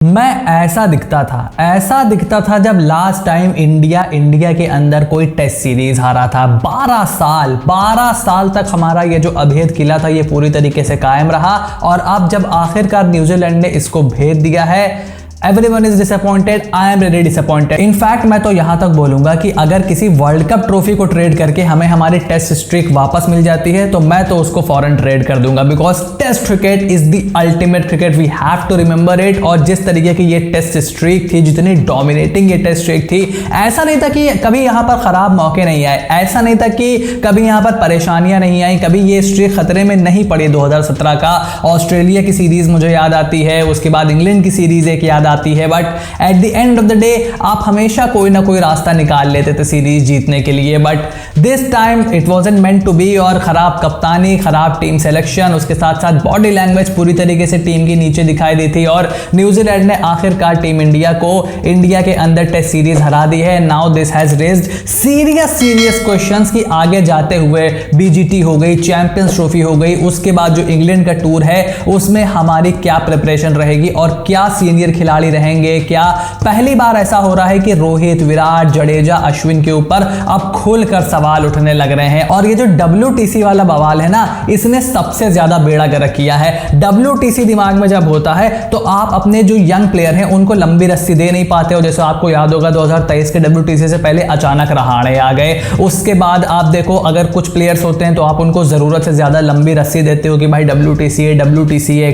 मैं ऐसा दिखता था जब लास्ट टाइम इंडिया के अंदर कोई टेस्ट सीरीज हारा था। 12 साल तक हमारा ये जो अभेद किला था ये पूरी तरीके से कायम रहा, और अब जब आखिरकार न्यूजीलैंड ने इसको भेद दिया है, Everyone is disappointed, I am really disappointed. In fact मैं तो यहां तक बोलूंगा कि अगर किसी वर्ल्ड कप ट्रॉफी को ट्रेड करके हमें हमारी टेस्ट स्ट्रीक वापस मिल जाती है तो मैं तो उसको फॉरन ट्रेड कर दूंगा, because test cricket is the ultimate cricket, we have to remember it. और जिस तरीके की ये टेस्ट स्ट्रीक थी, जितनी डोमिनेटिंग ये टेस्ट स्ट्रीक थी, ऐसा नहीं था कि कभी यहां पर खराब मौके नहीं आए, ऐसा नहीं था कि कभी यहां पर परेशानियां नहीं आई, कभी ये स्ट्रीक खतरे में नहीं पड़ी। 2017 का ऑस्ट्रेलिया की सीरीज मुझे याद आती है, उसके बाद इंग्लैंड की सीरीज एक याद आती है, but at the end of the day आप हमेशा कोई ना कोई रास्ता निकाल लेते थे सीरीज जीतने के लिए, but this time it wasn't meant to be. और खराब कप्तानी, खराब टीम सिलेक्शन, उसके साथ साथ बॉडी लैंग्वेज पूरी तरीके से टीम की नीचे दिखाई दी थी, और न्यूजीलैंड ने आखिरकार टीम इंडिया को इंडिया के अंदर टेस्ट सीरीज हरा दी है। Now this has raised serious questions कि आगे जाते हुए बीजीटी हो गई, चैंपियंस ट्रॉफी हो गई, उसके बाद जो इंग्लैंड का टूर है उसमें हमारी क्या प्रिपरेशन रहेगी और क्या सीनियर खिलाड़ी रहेंगे। क्या पहली बार ऐसा हो रहा है कि रोहित, विराट, जडेजा, अश्विन के ऊपर अब खुलकर सवाल उठने लग रहे हैं। और ये जो WTC वाला बवाल है ना, इसने सबसे ज्यादा बेड़ा गर्क किया है। WTC दिमाग में जब होता है तो आप अपने जो यंग प्लेयर हैं उनको लंबी रस्सी दे नहीं पाते हो। जैसे आपको याद होगा 2023 के WTC से पहले अचानक रहाड़े आ गए, उसके बाद आप देखो अगर कुछ प्लेयर्स होते हैं तो आप उनको जरूरत से ज्यादा लंबी रस्सी देते हो कि भाई WTC है,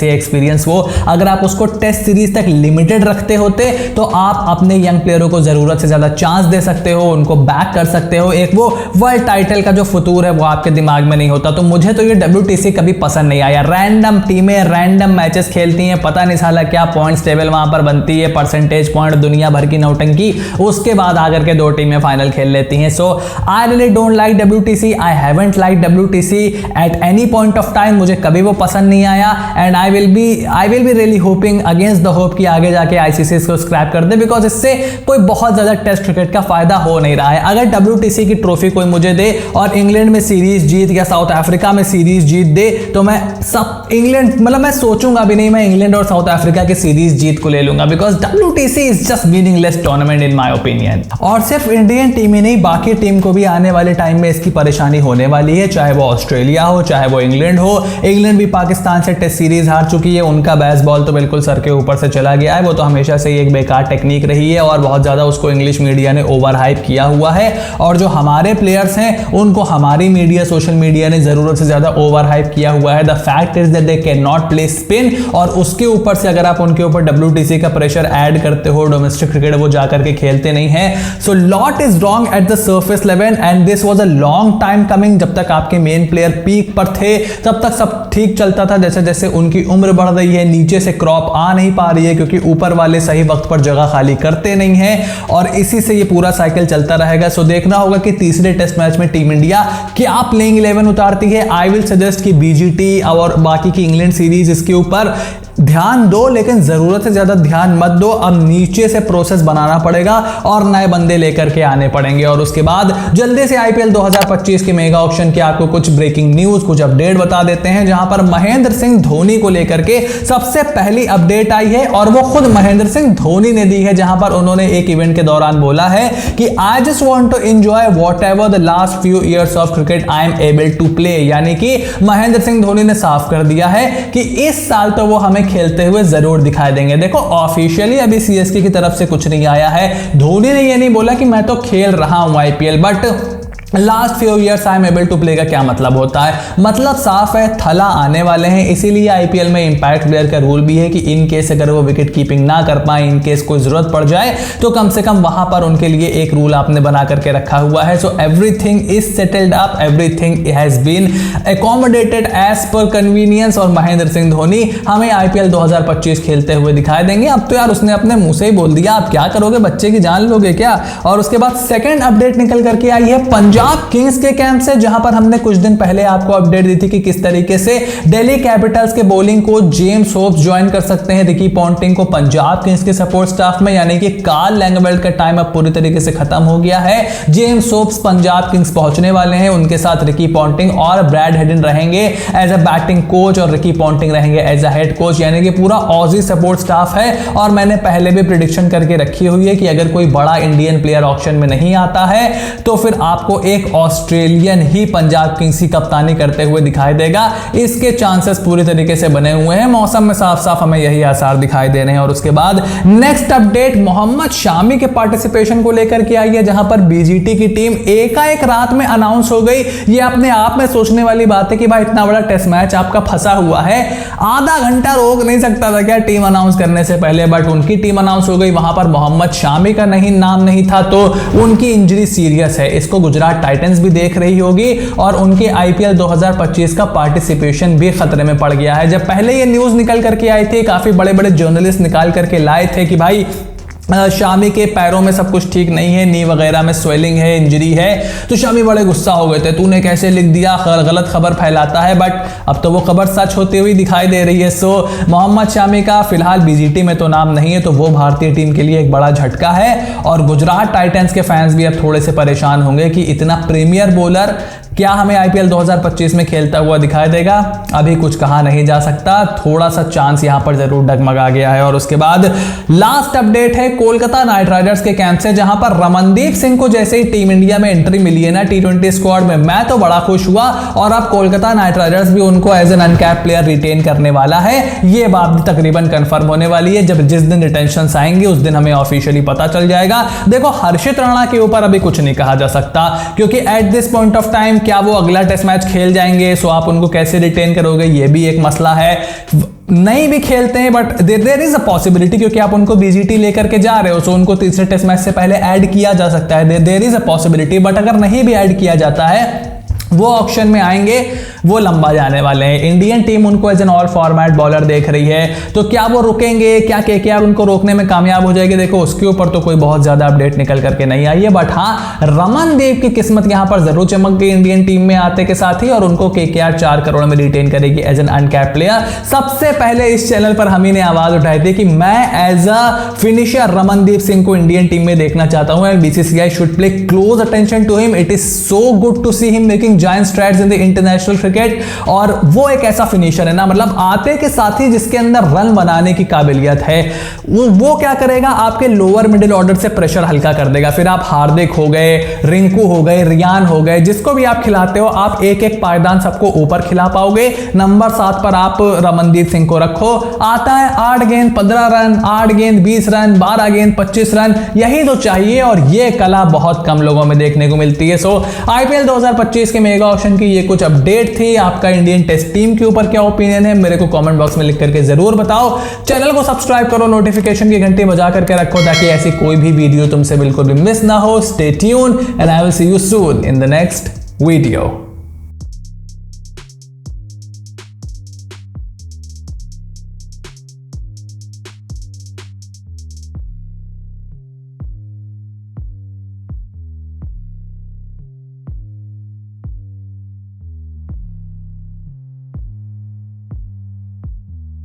एक्सपीरियंस वो। अगर आप उसको टेस्ट सीरीज तक लिमिटेड रखते होते तो आप अपने यंग प्लेयरों को जरूरत से ज्यादा चांस दे सकते हो, उनको बैक कर सकते हो। एक वो वर्ल्ड टाइटल का जो फतूर है वो आपके दिमाग में नहीं होता। तो मुझे तो ये WTC कभी पसंद नहीं आया। रैंडम टीमें रैंडम मैचेस खेलती हैं, पता नहीं साला क्या पॉइंट्स टेबल वहां पर बनती है, परसेंटेज पॉइंट, दुनिया भर की नौटंकी, उसके बाद आकर के दो टीमें फाइनल खेल लेती हैं। So I really don't like WTC, I haven't like WTC at any point of time. मुझे कभी वो पसंद नहीं आया, and I will be really hoping against the hope कि आगे जाके ICC इसको स्क्रैप कर दे, बिकॉज इससे कोई बहुत ज्यादा टेस्ट क्रिकेट का फायदा हो नहीं रहा है। अगर WTC की ट्रॉफी कोई मुझे दे और इंग्लैंड में सीरीज जीत या साउथ अफ्रीका में सीरीज जीत दे तो मैं सब इंग्लैंड, मतलब मैं सोचूंगा भी नहीं, मैं इंग्लैंड और साउथ अफ्रीका की सीरीज जीत को ले लूंगा, because WTC is just meaningless tournament in my opinion. और सिर्फ इंडियन टीम ही नहीं, बाकी टीम को भी आने वाले टाइम में इसकी परेशानी होने वाली है, चाहे वो ऑस्ट्रेलिया हो, चाहे वो इंग्लैंड हो। इंग्लैंड भी पाकिस्तान से टेस्ट सीरीज हार चुकी है, उनका बेसबॉल तो बिल्कुल सर के ऊपर से चला गया है, वो तो हमेशा से एक बेकार टेक्निक रही है और बहुत ज्यादा उसको इंग्लिश मीडिया ने ओवर हाइप किया हुआ है। और जो हमारे प्लेयर्स हैं उनको हमारी मीडिया, सोशल मीडिया ने जरूरत से ज्यादा ओवर हाइप किया हुआ है। The fact is that they can not play spin, और उसके ऊपर से अगर आप उनके ऊपर WTC का प्रेशर ऐड करते हो, डोमेस्टिक क्रिकेट वो जाकर के खेलते नहीं है। So lot is wrong at the surface level, and this was a long time coming. जब तक आपके मेन प्लेयर पीक पर थे तब तक सब ठीक चलता था, जैसे जैसे उनकी उम्र बढ़ रही है नीचे से क्रॉप आ नहीं पा रही है क्योंकि ऊपर वाले सही वक्त पर जगह खाली करते नहीं हैं, और इसी से ये पूरा साइकिल चलता रहेगा। सो देखना होगा कि तीसरे टेस्ट मैच में टीम इंडिया क्या प्लेइंग 11 उतारती है। आई विल सजेस्ट कि BGT और बाकी की इंग्लैंड सीरीज इसके ऊपर ध्यान दो, लेकिन जरूरत से ज्यादा ध्यान मत दो। अब नीचे से प्रोसेस बनाना पड़ेगा और नए बंदे लेकर के आने पड़ेंगे, और उसके बाद जल्दी से IPL 2025 के मेगा ऑक्शन के आपको कुछ ब्रेकिंग न्यूज, कुछ अपडेट बता देते हैं, जहां पर महेंद्र सिंह धोनी को लेकर के सबसे पहली अपडेट आई है और वो खुद महेंद्र सिंह धोनी ने दी है, जहां पर उन्होंने एक इवेंट के दौरान बोला है कि I just want to enjoy whatever the last few years of cricket I am able to play. यानी कि महेंद्र सिंह धोनी ने साफ कर दिया है कि इस साल तो वो हमें खेलते हुए जरूर दिखाई देंगे। देखो ऑफिशियली अभी CSK की तरफ से कुछ नहीं आया है, धोनी ने ये नहीं बोला कि मैं तो खेल रहा हूं IPL, but last few years I am able to play का क्या मतलब होता है? मतलब साफ है, थला आने वाले हैं, इसीलिए IPL में इंपैक्ट प्लेयर का रूल भी है कि इन केस अगर वो विकेट कीपिंग ना कर पाए, इन केस कोई जरूरत पड़ जाए तो कम से कम वहां पर उनके लिए एक रूल आपने बना करके रखा हुआ है। So everything is settled up, everything has been accommodated as per convenience, और महेंद्र सिंह धोनी हमें IPL 2025 खेलते हुए दिखाई देंगे। अब तो यार उसने अपने मुंह से ही बोल दिया, आप क्या करोगे, बच्चे की जान लोगे क्या? और उसके बाद सेकेंड अपडेट निकल करके आई है पंजाब पंजाब किंग्स के कैंप से, जहां पर हमने कुछ दिन पहले आपको अपडेट दी थी कि किस तरीके से दिल्ली कैपिटल्स के bowling coach James hopes join कर सकते हैं रिकी पॉन्टिंग को पंजाब किंग्स के सपोर्ट स्टाफ में, यानी कि कार्ल लैंगफेल्ड का टाइम अब पूरी तरीके से खत्म हो गया है। जेम्स होप्स पंजाब किंग्स पहुंचने वाले हैं, उनके साथ रिकी पॉन्टिंग और ब्रैड हेडन रहेंगे एज अ बैटिंग कोच और रिकी पॉन्टिंग रहेंगे एज अ हेड कोच, यानी कि पूरा ऑजी सपोर्ट स्टाफ है। और मैंने पहले भी प्रेडिक्शन करके रखी हुई है कि अगर कोई बड़ा इंडियन प्लेयर ऑक्शन में नहीं आता है तो फिर आपको एक ऑस्ट्रेलियन ही पंजाब किंग्स की कप्तानी करते हुए दिखाई देगा। इसके चांसेस पूरी तरीके से बने हुए हैं, मौसम में साफ साफ हमें यही आसार दिखाई दे रहे हैं। और उसके बाद नेक्स्ट अपडेट मोहम्मद शामी के पार्टिसिपेशन को लेकर के आई है, जहां पर बीजीटी की टीम एकाएक रात में अनाउंस हो गई। ये अपने आप में सोचने वाली बात है कि भाई इतना बड़ा टेस्ट मैच आपका फंसा हुआ है, आधा घंटा रोक नहीं सकता था क्या टीम अनाउंस करने से पहले, बट उनकी टीम अनाउंस हो गई। वहां पर मोहम्मद शामी का नाम नहीं था, तो उनकी इंजरी सीरियस है, इसको गुजरात टाइटंस भी देख रही होगी और उनके आईपीएल 2025 का पार्टिसिपेशन भी खतरे में पड़ गया है। जब पहले ये न्यूज निकल करके आई थी, काफी बड़े बड़े जर्नलिस्ट निकाल करके लाए थे कि भाई शामी के पैरों में सब कुछ ठीक नहीं है, नी वगैरह में स्वेलिंग है, इंजरी है, तो शामी बड़े गुस्सा हो गए थे, तूने कैसे लिख दिया, गलत खबर फैलाता है। बट अब तो वो खबर सच होती हुई दिखाई दे रही है। सो मोहम्मद शामी का फिलहाल बीजीटी में तो नाम नहीं है, तो वो भारतीय टीम के लिए एक बड़ा झटका है। और गुजरात टाइटंस के फैंस भी अब थोड़े से परेशान होंगे कि इतना प्रीमियर बॉलर क्या हमें आईपीएल 2025 में खेलता हुआ दिखाई देगा। अभी कुछ कहा नहीं जा सकता, थोड़ा सा चांस यहां पर जरूर डगमगा गया है। और उसके बाद लास्ट अपडेट है कोलकाता नाइट राइडर्स के कैंप से, जहां पर रमनदीप सिंह को जैसे ही टीम इंडिया में एंट्री मिली है ना T20 स्क्वाड में, मैं तो बड़ा खुश हुआ। और अब कोलकाता नाइट राइडर्स भी उनको as an uncap player retain करने वाला है। ये बात भी तकरीबन कंफर्म होने वाली है, जब जिस दिन रिटेंशन आएंगे उस दिन हमें ऑफिशियली पता चल जाएगा। देखो हर्षित राणा के ऊपर अभी कुछ नहीं कहा जा सकता, क्योंकि at this point of time क्या वो अगला टेस्ट मैच खेल जाएंगे, सो आप उनको कैसे रिटेन करोगे, ये भी एक मसला है। नहीं भी खेलते हैं but there is a possibility, क्योंकि आप उनको बीजीटी लेकर के जा रहे हो, सो उनको तीसरे टेस्ट मैच से पहले ऐड किया जा सकता है, there is a possibility. But अगर नहीं भी ऐड किया जाता है, वो ऑक्शन में आएंगे, वो लंबा जाने वाले हैं। इंडियन टीम उनको as an all format bowler देख रही है, तो क्या वो रुकेंगे, क्या केकेआर उनको रोकने में कामयाब हो जाएगी, देखो उसके ऊपर तो कोई बहुत ज्यादा अपडेट निकल करके नहीं आई है। बट हाँ, रमनदीप की किस्मत यहां पर जरूर चमक गई इंडियन टीम में आते के साथ ही, और उनको केकेआर 4 करोड़ में रिटेन करेगी एज एन अनकैप प्लेयर। सबसे पहले इस चैनल पर हम ही ने आवाज उठाई थी कि मैं as a finisher Ramandeep Singh को इंडियन टीम में देखना चाहता हूं, and BCCI should play close attention to him. It is so good to see him making giant strides in the international cricket. और वो एक ऐसा फिनिशर है ना, मतलब आते के साथ ही जिसके अंदर रन बनाने की काबिलियत है, वो क्या करेगा, आपके लोअर मिडिल ऑर्डर से प्रेशर हल्का कर देगा। फिर आप हार्दिक हो गए, रिंकू हो गए, रियान हो गए, जिसको भी आप खिलाते हो, आप एक एक पायदान सबको ऊपर खिला पाओगे। नंबर 7 पर आप रमनदीप सिंह को रखो, आता है 8 गेंद 15 रन, 8 गेंद 20 रन, 12 गेंद 25 रन, यही तो चाहिए। और ये कला बहुत कम लोगों में देखने को मिलती है। सो आईपीएल 2025 के मेगा ऑक्शन की ये कुछ अपडेट थी। आपका इंडियन टेस्ट टीम के ऊपर क्या ओपिनियन है, मेरे को कमेंट बॉक्स में लिख करके जरूर बताओ। चैनल को सब्सक्राइब करो, नोटिफिकेशन की घंटी बजा करके रखो, ताकि ऐसी कोई भी वीडियो तुमसे बिल्कुल भी मिस ना हो। Stay tuned and I will see you soon in the next video.